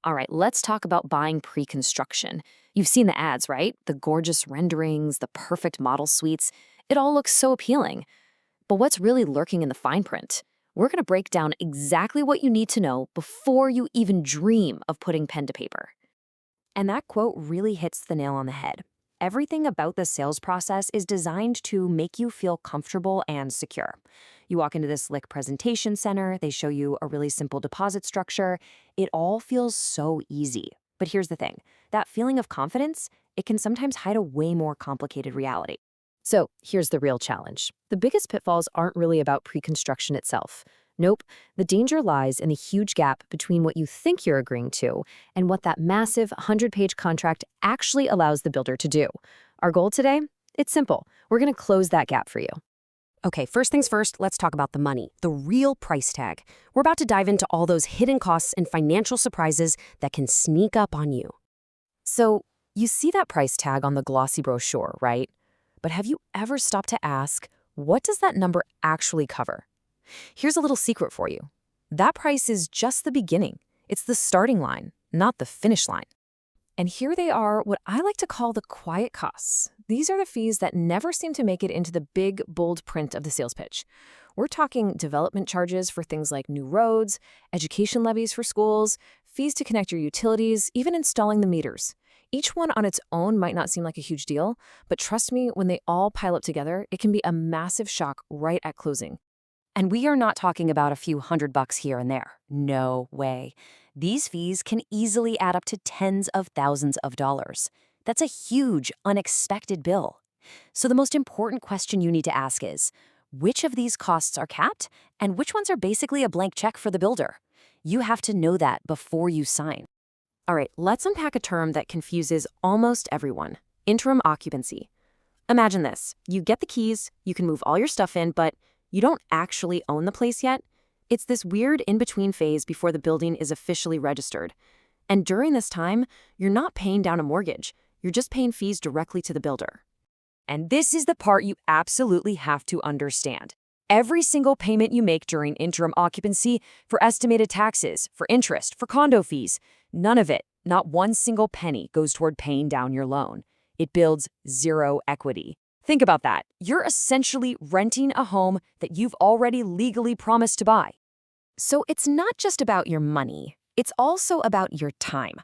All right, let's talk about buying pre-construction. You've seen the ads, right? The gorgeous renderings, the perfect model suites. It all looks so appealing. But what's really lurking in the fine print? We're going to break down exactly what you need to know before you even dream of putting pen to paper. And that quote really hits the nail on the head. Everything about the sales process is designed to make you feel comfortable and secure. You walk into this slick presentation center, they show you a really simple deposit structure. It all feels so easy. But here's the thing, that feeling of confidence, it can sometimes hide a way more complicated reality. So here's the real challenge. The biggest pitfalls aren't really about pre-construction itself. Nope, the danger lies in the huge gap between what you think you're agreeing to and what that massive 100-page contract actually allows the builder to do. Our goal today? It's simple. We're going to close that gap for you. Okay, first things first, let's talk about the money, the real price tag. We're about to dive into all those hidden costs and financial surprises that can sneak up on you. So you see that price tag on the glossy brochure, right? But have you ever stopped to ask, what does that number actually cover? Here's a little secret for you. That price is just the beginning. It's the starting line, not the finish line. And here they are, what I like to call the quiet costs. These are the fees that never seem to make it into the big, bold print of the sales pitch. We're talking development charges for things like new roads, education levies for schools, fees to connect your utilities, even installing the meters. Each one on its own might not seem like a huge deal, but trust me, when they all pile up together, it can be a massive shock right at closing. And we are not talking about a few $100 here and there. No way. These fees can easily add up to tens of thousands of dollars. That's a huge, unexpected bill. So the most important question you need to ask is, which of these costs are capped and which ones are basically a blank check for the builder? You have to know that before you sign. All right, let's unpack a term that confuses almost everyone: interim occupancy. Imagine this. You get the keys, you can move all your stuff in, but you don't actually own the place yet. It's this weird in-between phase before the building is officially registered. And during this time, you're not paying down a mortgage. You're just paying fees directly to the builder. And this is the part you absolutely have to understand. Every single payment you make during interim occupancy, for estimated taxes, for interest, for condo fees, none of it, not one single penny, goes toward paying down your loan. It builds zero equity. Think about that. You're essentially renting a home that you've already legally promised to buy. So it's not just about your money. It's also about your time.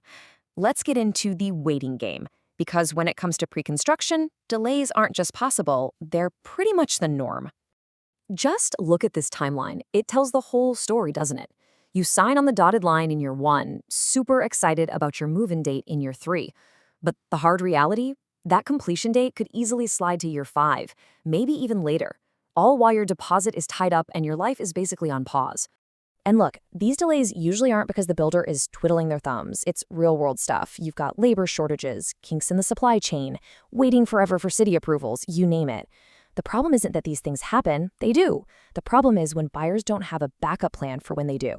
Let's get into the waiting game, because when it comes to pre-construction, delays aren't just possible, they're pretty much the norm. Just look at this timeline. It tells the whole story, doesn't it? You sign on the dotted line in year 1, super excited about your move-in date in year 3. But the hard reality? That completion date could easily slide to year 5, maybe even later, all while your deposit is tied up and your life is basically on pause. And look, these delays usually aren't because the builder is twiddling their thumbs. It's real-world stuff. You've got labor shortages, kinks in the supply chain, waiting forever for city approvals, you name it. The problem isn't that these things happen, they do. The problem is when buyers don't have a backup plan for when they do.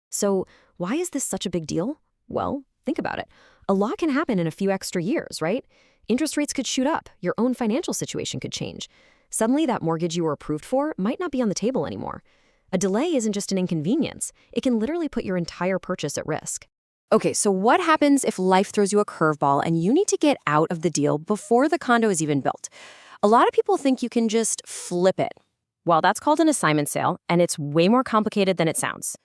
So why is this such a big deal? Well, think about it. A lot can happen in a few extra years, right? Interest rates could shoot up, your own financial situation could change. Suddenly, that mortgage you were approved for might not be on the table anymore. A delay isn't just an inconvenience. It can literally put your entire purchase at risk. Okay, so what happens if life throws you a curveball and you need to get out of the deal before the condo is even built? A lot of people think you can just flip it. Well, that's called an assignment sale, and it's way more complicated than it sounds.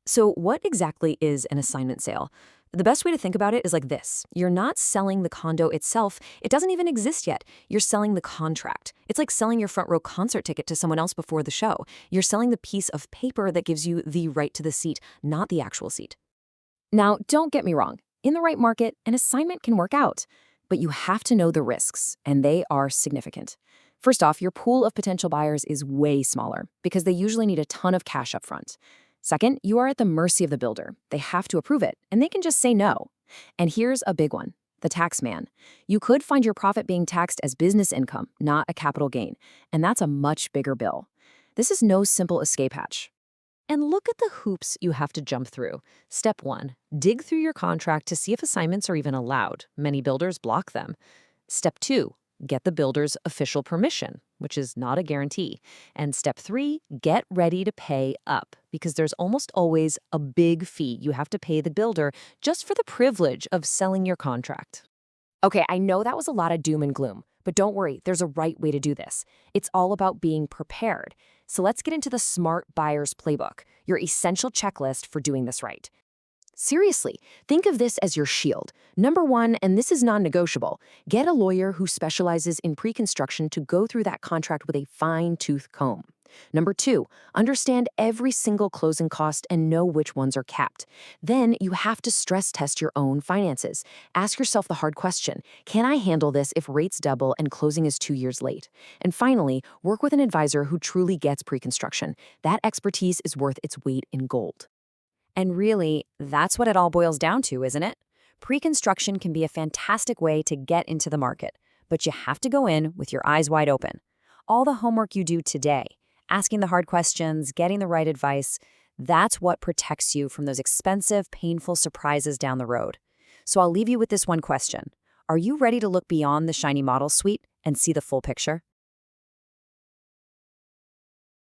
So what exactly is an assignment sale? The best way to think about it is like this. You're not selling the condo itself. It doesn't even exist yet. You're selling the contract. It's like selling your front row concert ticket to someone else before the show. You're selling the piece of paper that gives you the right to the seat, not the actual seat. Now, don't get me wrong. In the right market, an assignment can work out. But you have to know the risks, and they are significant. First off, your pool of potential buyers is way smaller because they usually need a ton of cash up front. Second, you are at the mercy of the builder. They have to approve it, and they can just say no. And here's a big one, the tax man. You could find your profit being taxed as business income, not a capital gain, and that's a much bigger bill. This is no simple escape hatch. And look at the hoops you have to jump through. Step 1, dig through your contract to see if assignments are even allowed. Many builders block them. Step 2, get the builder's official permission. which is not a guarantee. And step 3, get ready to pay up, because there's almost always a big fee you have to pay the builder just for the privilege of selling your contract. Okay, I know that was a lot of doom and gloom, but don't worry, there's a right way to do this. It's all about being prepared. So let's get into the Smart Buyer's Playbook, your essential checklist for doing this right. Seriously, think of this as your shield. Number 1, and this is non-negotiable, get a lawyer who specializes in pre-construction to go through that contract with a fine-tooth comb. Number 2, understand every single closing cost and know which ones are capped. Then you have to stress test your own finances. Ask yourself the hard question, can I handle this if rates double and closing is 2 years late? And finally, work with an advisor who truly gets pre-construction. That expertise is worth its weight in gold. And really, that's what it all boils down to, isn't it? Pre-construction can be a fantastic way to get into the market, but you have to go in with your eyes wide open. All the homework you do today, asking the hard questions, getting the right advice, that's what protects you from those expensive, painful surprises down the road. So I'll leave you with this one question. Are you ready to look beyond the shiny model suite and see the full picture?